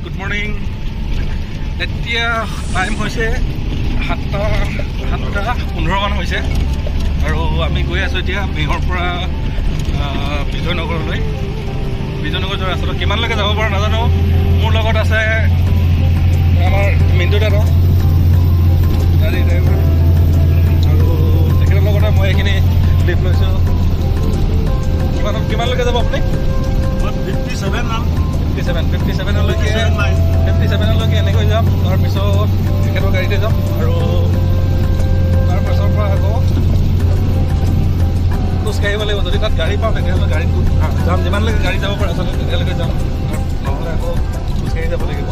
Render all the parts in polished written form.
Good morning. এতিয়া time হৈছে 7:15 হৈছে আৰু আমি গৈ আছোঁ এতিয়া বিহৰ পৰা বিজয়নগৰলৈ। বিজয়নগৰ যোৱাৰ ৰাস্তাটো কিমানলৈকে যাব পৰা নাজানো। মোৰ লগত আছে আমাৰ মিণ্টু দাদা, গাড়ী ড্ৰাইভাৰ, আৰু তেখেতৰ লগতে মই এইখিনি লিপ লৈছোঁ। কিমানলৈকে যাব আপুনি? 57লৈকে এনেকৈ যাম। তাৰপিছত তেখেতৰ গাড়ীতে যাম আৰু তাৰপাছৰ পৰা আকৌ খোজকাঢ়িব লাগিব। যদি তাত গাড়ী পাওঁ তেতিয়াহ'লে গাড়ীত যাম, যিমানলৈকে গাড়ী যাব পাৰে আচলতে তেতিয়ালৈকে যাম, নহ'লে আকৌ খোজকাঢ়ি যাব লাগিব।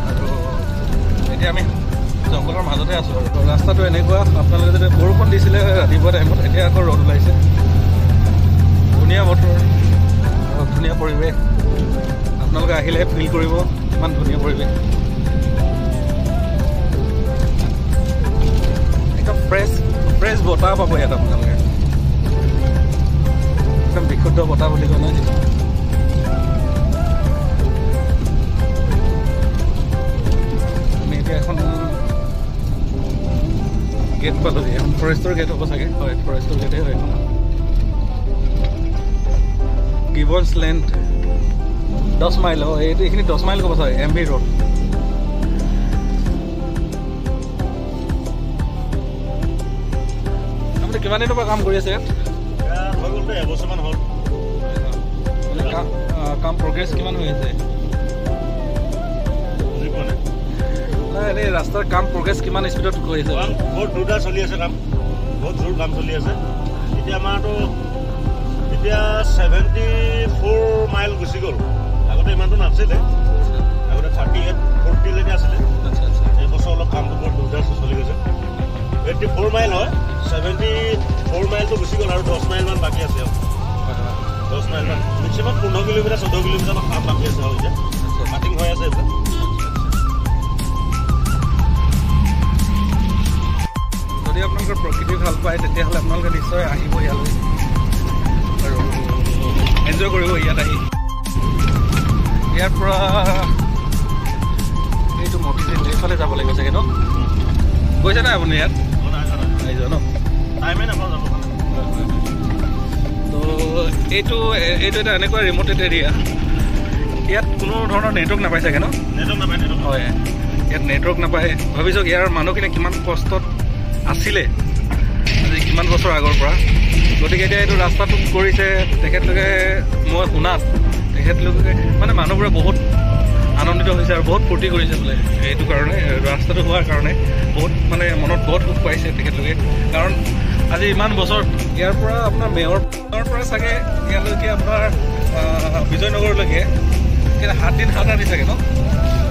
আৰু এতিয়া আমি জংঘলৰ মাজতে আছোঁ আৰু ৰাস্তাটো এনেকুৱা। আপোনালোকে যদি বৰষুণ দিছিলে ৰাতিপুৱা টাইমত, এতিয়া আকৌ ৰ'দ ওলাইছে। ধুনীয়া বতৰ, ধুনীয়া পৰিৱেশ। আপোনালোকে আহিলে ফিল কৰিব ইমান ধুনীয়া পৰিৱেশ। একদম ফ্ৰেছ বতাহ পাব ইয়াত আপোনালোকে। একদম বিশুদ্ধ বতাহ বুলি কয় নহয়। আমি এতিয়া এখন গেট পালোহি। এখন ফৰেষ্টৰ গেট হ'ব চাগে। হয়, ফৰেষ্টৰ গেটেই হয় এখন। গিবনছ লেণ্ড 10 মাইল। এইখিনি 10 মাইল ক'ব চাগে। MB road. আপুনি কিমান দিনৰ পৰা কাম কৰি আছে ইয়াত? এবছৰমান হ'ল। কাম প্ৰগ্ৰেছ কিমান হৈ আছে? এনেই ৰাস্তাৰ কাম প্ৰগ্ৰেছ কিমান স্পীডত কৰি আছে? বহুত জোৰদাৰ চলি আছে কাম, বহুত জোৰ কাম চলি আছে। এতিয়া আমাৰতো 74 মাইল গুচি গ'ল। আগতে ইমানটো নাছিলে, আগতে 38, 40লৈকে আছিলে। এই বছৰ অলপ কামটো বৰ জোৰদাৰ চলি গৈছে। 84 মাইল হয়, 74 মাইলটো গুচি গ'ল আৰু 10 মাইলমান বাকী আছে। 10 মাইলমান মেক্সিমাম 15 কিলোমিটাৰ 14 কিলোমিটাৰ কাম বাকী আছে আৰু এতিয়া কাটিং হৈ আছে এইবিলাক। যদি আপোনালোকে প্ৰকৃতি ভাল পায় তেতিয়াহ'লে আপোনালোকে নিশ্চয় আহিব ইয়ালৈ আৰু এনজয় কৰিব ইয়াত আহি। ইয়াৰ পৰা এইটো মতিঝিল এইফালে যাব লাগিব চাগে ন? গৈছে নাই আপুনি ইয়াত? আহিছে ন? টাইমে নাপাওঁ যাব। তো এইটো এটা এনেকুৱা ৰিম'টেড এৰিয়া। ইয়াত কোনো ধৰণৰ নেটৱৰ্ক নাপায় চাগে ন? নেটৱৰ্ক নাপায়। হয়, ইয়াত নেটৱৰ্ক নাপায়। ভাবিছোঁ ইয়াৰ মানুহখিনি কিমান কষ্টত আছিলে আজি কিমান বছৰ আগৰ পৰা। গতিকে এতিয়া এইটো ৰাস্তাটো কৰিছে তেখেতলোকে। মই শুনাত তেখেতলোকে মানে মানুহবোৰে বহুত আনন্দিত হৈছে আৰু বহুত ফূৰ্তি কৰিছে বোলে এইটো কাৰণে, ৰাস্তাটো হোৱাৰ কাৰণে বহুত মানে মনত বহুত সুখ পাইছে তেখেতলোকে। কাৰণ আজি ইমান বছৰ ইয়াৰ পৰা আপোনাৰ মেয়ৰ পৰা চাগে ইয়ালৈকে আপোনাৰ বিজয়নগৰলৈকে 7 দিন 7 ৰাতি চাগে ন?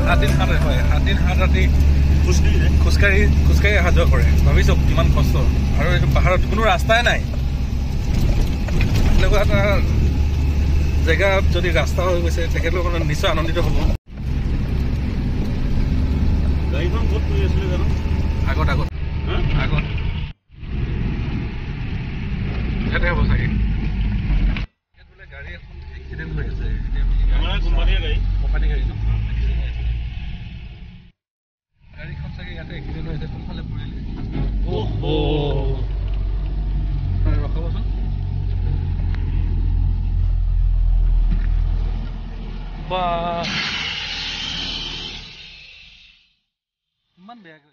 7 দিন 7 হয়, 7 দিন 7 ৰাতি খোজকাঢ়ি অহা যোৱা কৰে। ভাবিছোঁ কিমান কষ্ট। আৰু এইটো পাহাৰত কোনো ৰাস্তাই নাই। এনেকুৱা এটা জেগাত যদি ৰাস্তা হৈ গৈছে তেখেতলোক নিশ্চয় আনন্দিত হ'ব। গাড়ীখন ক'ত কৰি আছিলে জানো? আগত ইয়াতে হ'ব চাগে। ইয়াত বোলে গাড়ী এখন এক্সিডেণ্ট হৈ আছে। কোম্পানীৰ গাড়ী ন? গাড়ীখন চাগে ইয়াতে এক্সিডেণ্ট হৈছে। কোনফালে পৰিলে? ৰখাবচোন। বা ইমান বেয়াকৈ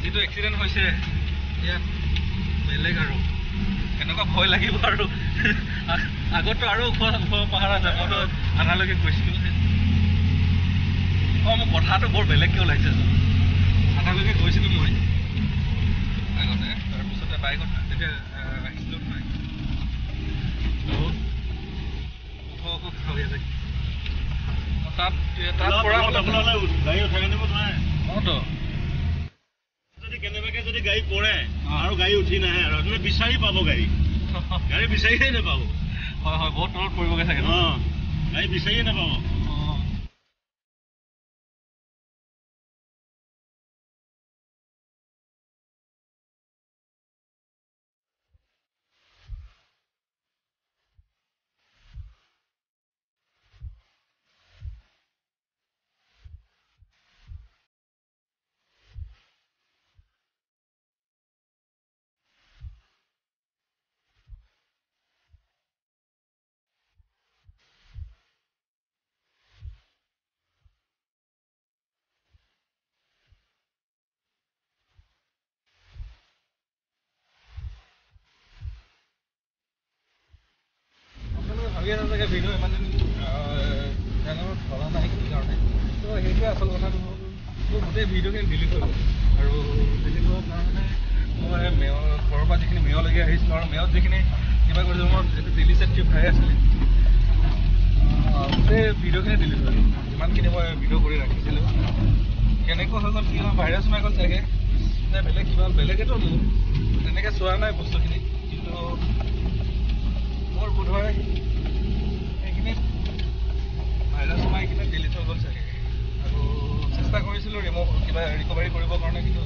যিটো এক্সিডেণ্ট হৈছে ইয়াত বেলেগ আৰু এনেকুৱা ভয় লাগিব। আৰু আগতো আৰু ওখ পাহাৰ আছে। মইতো আধালৈকে গৈছিলোঁ। মোৰ কথাটো বৰ বেলেগকৈ ওলাইছে। আধালৈকে গৈছিলোঁ মই আগতে, তাৰপিছতে বাইকত যেতিয়া আহিছিলোঁ নহয় ওখ হৈ আছে। তাত পৰা গাড়ী উঠাই আনিব নোৱাৰে। তো যদি কেনেবাকে যদি গাড়ী পৰে আৰু গাড়ী উঠি নাহে আৰু তুমি বিচাৰি পাব গাড়ী বিচাৰিয়ে নাপাব। হয়, বহুত তলত পৰিবগৈ চাগে। গাড়ী বিচাৰিয়ে নাপাব। ভিডিঅ' ইমান দিন চেনেলত ধৰা নাই কি কাৰণে তো সেইটোৱে আচল কথাটো হ'ল মোৰ গোটেই ভিডিঅ'খিনি ডিলিট হৈ গ'ল আৰু ডিলিট হোৱাৰ কাৰণে মই ঘৰৰ পৰা যিখিনি মেয়লৈকে আহিছিলোঁ আৰু মেয়ত যিখিনি কিবা কৰিছিলোঁ মোৰ যিটো দিল্লী চেট্ৰিপ ভাই আছিলে গোটেই ভিডিঅ'খিনি ডিলিট হৈ গ'ল যিমানখিনি মই ভিডিঅ' কৰি ৰাখিছিলোঁ কেনেকুৱা হৈ গ'ল কি হয় ভাইৰাছ সোমাই গ'ল চাগে নে বেলেগ কিবা বেলেগেতো তেনেকৈ চোৱা নাই বস্তুখিনি কিন্তু মোৰ বোধ হয় সেইখিনি ভাইৰাছ সোমাই কিনে ডিলিট হৈ গ'ল চাগে আৰু চেষ্টা কৰিছিলোঁ কিবা ৰিকভাৰী কৰিবৰ কাৰণে কিন্তু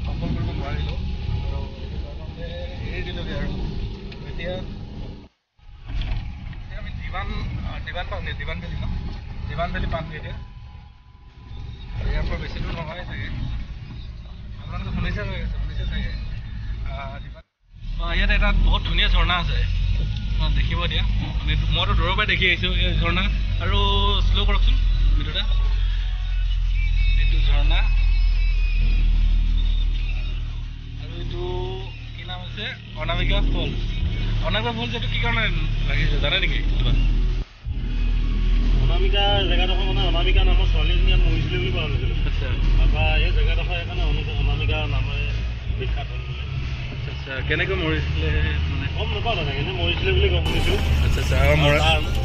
সফল কৰিব নোৱাৰিলোঁ আৰু সেইটো কাৰণে এৰি দিলোঁগৈ আৰু এতিয়া আমি দিৱান ভেলী পামগৈ এতিয়া ইয়াৰ পৰা বেছি দূৰ নহয় চাগে আপোনালোকে শুনিছে চাগে ইয়াত এটা বহুত ধুনীয়া ঝৰ্ণা আছে দেখিব দিয়া মইতো দূৰৰ পৰাই দেখি আহিছোঁ এই ঝৰ্ণা আৰু শ্ল' কৰকচোন ভিডিঅ'টা এইটো ঝৰ্ণা আৰু এইটো কি নাম হৈছে অনামিকা ফলছ এইটো কি কাৰণে লাগিছে জানে নেকি অনামিকা জেগাডোখৰ মানে অনামিকা নামৰ ছোৱালীজনী ইয়াত মৰিছিলে বুলি কোৱা হৈছিলে আচ্ছা তাৰপৰা এই জেগাডোখৰ সেইকাৰণে অনামিকা নামেৰে বিখ্যাত হ'ল বোলে আচ্ছা কেনেকৈ মৰিছিলে মানে গম নাপাওঁ তেনেকৈ এনেই মৰিছিলে বুলি গম শুনিছোঁ আচ্ছা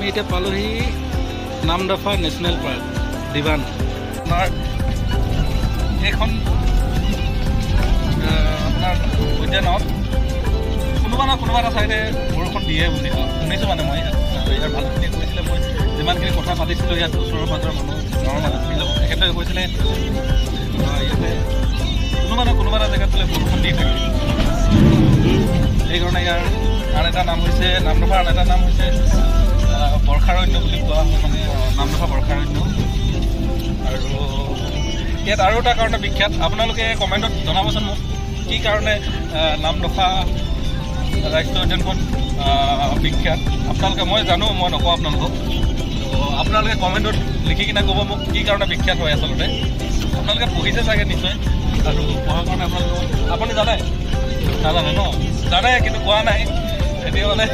এতিয়া পালোহি নামদফা নেশ্যনেল পাৰ্ক দিৱান আপোনাৰ এইখন আপোনাৰ উদ্যানত কোনোবা এটা চাইডে বৰষুণ দিয়ে বুলি শুনিছোঁ মানে মই ইয়াৰ ভালখিনি কৈছিলে মই যিমানখিনি কথা পাতিছিলোঁ ইয়াত ওচৰৰ পাজৰৰ গাঁৱৰ মানুহখিনিৰ লগত তেখেতে কৈছিলে ইয়াতে কোনোবা এটা জেগাত বোলে বৰষুণ দি থাকে সেইকাৰণে ইয়াৰ আন এটা নাম হৈছে নামদফাৰ আন এটা নাম হৈছে বৰ্ষাৰণ্য বুলি কোৱা হয় মানে নামদফা বৰ্ষাৰণ্য আৰু ইয়াত আৰু এটা কাৰণে বিখ্যাত আপোনালোকে কমেণ্টত জনাবচোন মোক কি কাৰণে নামদফা ৰাষ্ট্ৰীয় উদ্যানখন বিখ্যাত আপোনালোকে মই জানো মই নকওঁ আপোনালোকক আপোনালোকে কমেণ্টত লিখি কিনে ক'ব মোক কি কাৰণে বিখ্যাত হয় আচলতে আপোনালোকে পঢ়িছে চাগে নিশ্চয় আৰু পঢ়াৰ কাৰণে আপুনি জানে নাজানে ন জানে কিন্তু কোৱা নাই এতিয়া মানে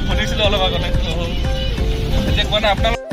শুনিছিলোঁ অলপ আগতে এতিয়া কোৱা নাই আপোনালোকে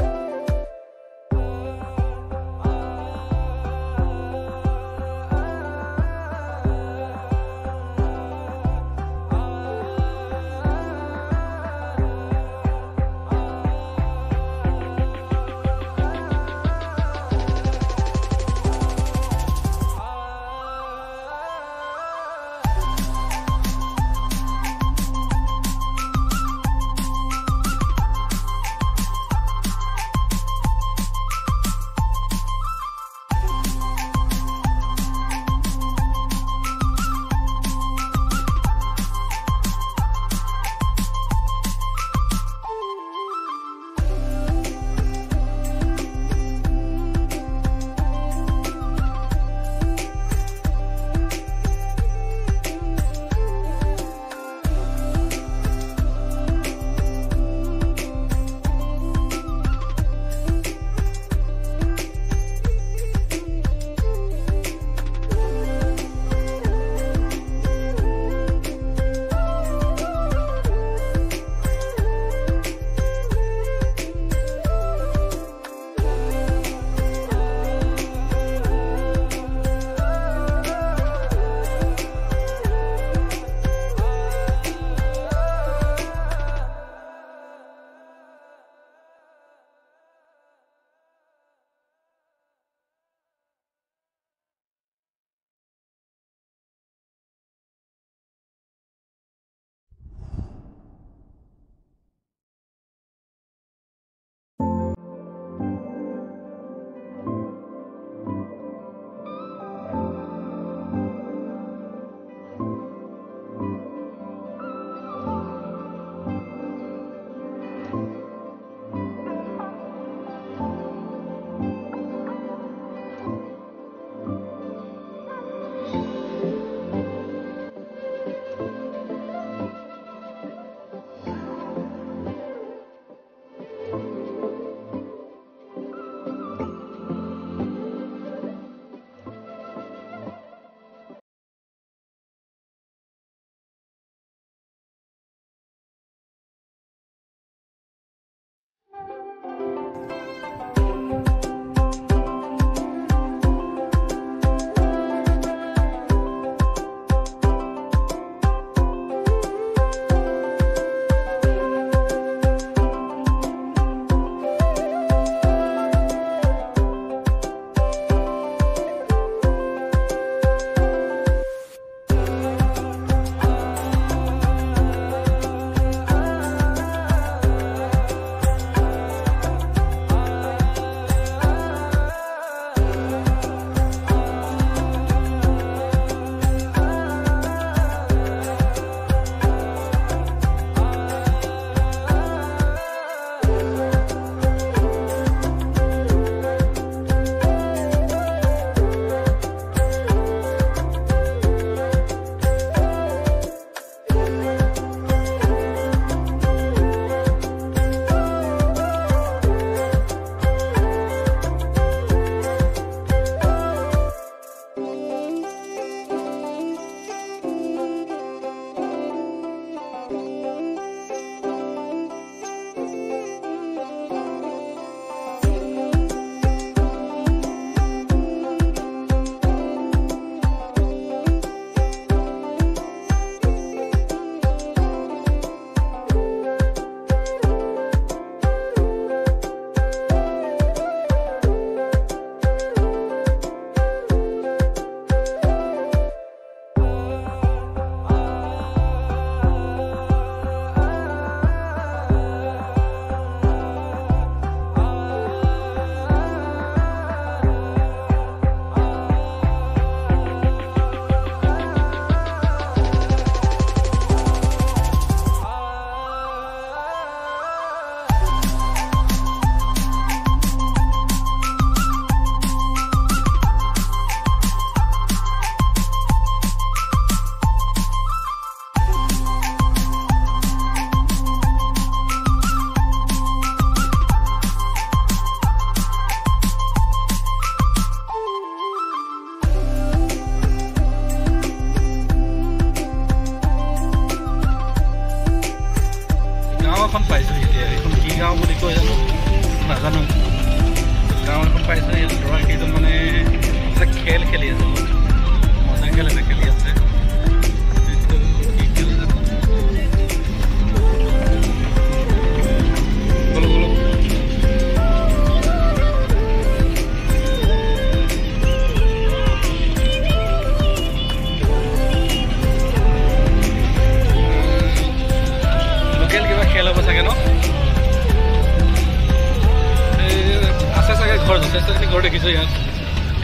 ইয়াত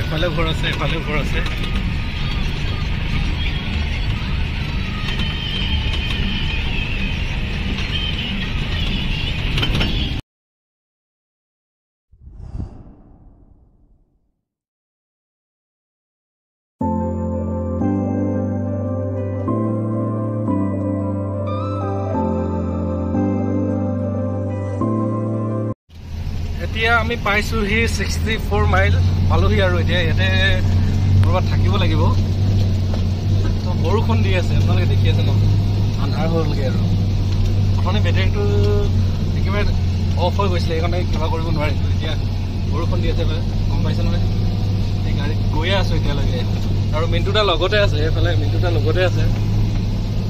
এফালে ঘৰ আছে এফালে ঘৰ আছে এতিয়া আমি পাইছোহি 64 মাইল পালোহি আৰু এতিয়া ইয়াতে ক'ৰবাত থাকিব লাগিব তো বৰষুণ দি আছে আপোনালোকে দেখি আছে ন আন্ধাৰ হ'লগৈ আৰু অথনি বেটেৰীটো একেবাৰে অফ হৈ গৈছিলে সেইকাৰণে কিবা কৰিব নোৱাৰিলোঁ এতিয়া বৰষুণ দি আছে গম পাইছে নহয় এই গাড়ীত গৈয়ে আছোঁ এতিয়ালৈকে আৰু মিণ্টুটা লগতে আছে এইফালে মিণ্টুটা লগতে আছে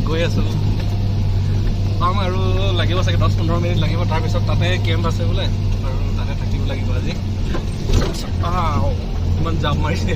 গৈ আছোঁ পাম আৰু লাগিব চাগে 10-15 মিনিট লাগিব তাৰপিছত তাতে কেম্প আছে বোলে আৰু তাতে থাকিব লাগিব আজি ইমান জাম মাৰিছে